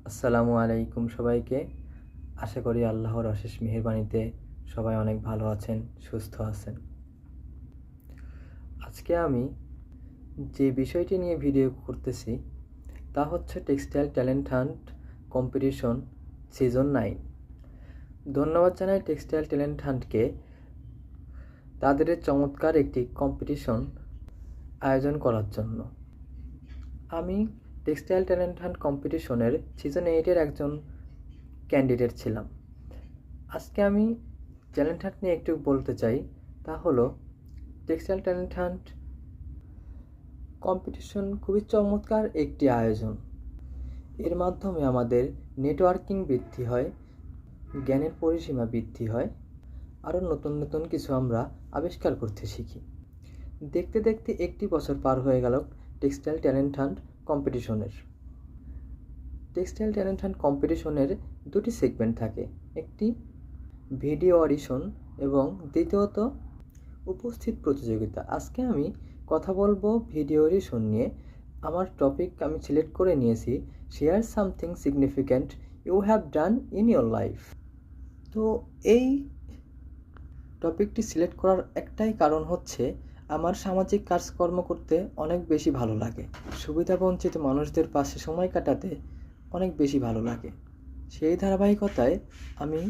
আসসালামু আলাইকুম সবাইকে। আশা করি আল্লাহর অশেষ মেহেরবানিতে সবাই অনেক ভালো আছেন, সুস্থ আছেন। আজকে আমি যে বিষয়টি নিয়ে ভিডিও করতেছি তা হচ্ছে textile talent hunt competition season 9। ধন্যবাদ জানাই টেক্সটাইল ট্যালেন্ট হান্টকে তাদের চমৎকার একটি কম্পিটিশন আয়োজন করার জন্য। আমি টেক্সটাইল ট্যালেন্ট হান্ট কম্পিটিশনের সিজন 8-এর একজন ক্যান্ডিডেট ছিলাম। আজকে আমি ট্যালেন্ট হান্ট নিয়ে একটু বলতে চাই, তা হলো টেক্সটাইল ট্যালেন্ট হান্ট কম্পিটিশন খুবই চমৎকার একটি আয়োজন। এর মাধ্যমে আমাদের নেটওয়ার্কিং বৃদ্ধি হয়, জ্ঞানের পরিসীমা বৃদ্ধি হয়, আরও নতুন নতুন কিছু আমরা আবিষ্কার করতে শিখি। দেখতে দেখতে একটি বছর পার হয়ে গেল টেক্সটাইল ট্যালেন্ট হান্ট কম্পিটিশনের। টেক্সটাইল ট্যালেন্ট হান্ট কম্পিটিশনের দুটি সেগমেন্ট থাকে, একটি ভিডিও অডিশন এবং দ্বিতীয়ত উপস্থিত প্রতিযোগিতা। আজকে আমি কথা বলবো ভিডিও অডিশন নিয়ে। আমার টপিক আমি সিলেক্ট করে নিয়েছি, share something significant you have done in your life. তো এই টপিকটি সিলেক্ট করার একটাই কারণ হচ্ছে আমার সামাজিক কাজকর্ম করতে অনেক বেশি ভালো লাগে, সুবিধাবঞ্চিত মানুষদের পাশে সময় কাটাতে অনেক বেশি ভালো লাগে। সেই ধারাবাহিকতায় আমি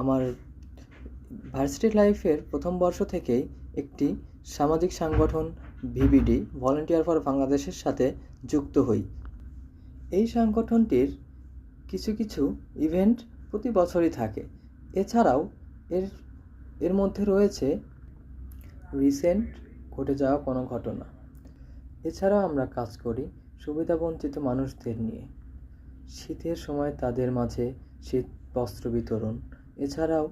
আমার ভার্সিটি লাইফের প্রথম বর্ষ থেকেই একটি সামাজিক সংগঠন ভিবিডি ভলান্টিয়ার ফর বাংলাদেশের সাথে যুক্ত হই। এই সংগঠনটির কিছু কিছু ইভেন্ট প্রতি বছরই থাকে। এছাড়াও এর মধ্যে রয়েছে রিসেন্ট ঘটে যাওয়া কোনো ঘটনা। এছাড়াও আমরা কাজ করি সুবিধাবঞ্চিত মানুষদের নিয়ে, শীতের সময় তাদের মাঝে শীত বস্ত্র বিতরণ। এছাড়াও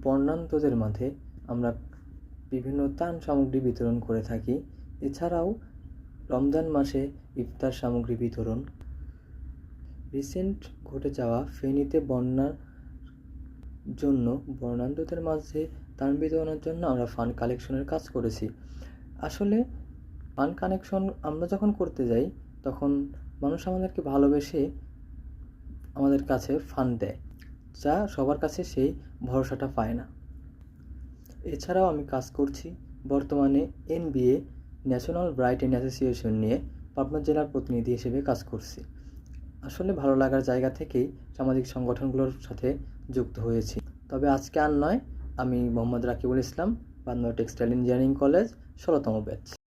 বর্ণাঢ্যদের মাঝে আমরা বিভিন্ন ত্রাণ সামগ্রী বিতরণ করে থাকি। এছাড়াও রমজান মাসে ইফতার সামগ্রী বিতরণ। রিসেন্ট ঘটে যাওয়া ফেনীতে বন্যার জন্য বর্ণাঢ্যদের মাঝে ত্রাণ বিতরণের জন্য আমরা ফান্ড কালেকশনের কাজ করেছি। আসলে ফান্ড কালেকশন আমরা যখন করতে যাই তখন মানুষ আমাদেরকে ভালোবেসে আমাদের কাছে ফান্ড দেয়, যা সবার কাছে সেই ভরসাটা পায় না। এছাড়াও আমি কাজ করছি বর্তমানে NBA ন্যাশনাল ব্রাইটেন অ্যাসোসিয়েশন নিয়ে পাবনা জেলার প্রতিনিধি হিসেবে কাজ করছি। আসলে ভালো লাগার জায়গা থেকেই সামাজিক সংগঠনগুলোর সাথে যুক্ত হয়েছি। তবে আজকে আর নয়, আমি Mohammad Rakibul Islam, Pabna textile engineering college 16তম ব্যাচ।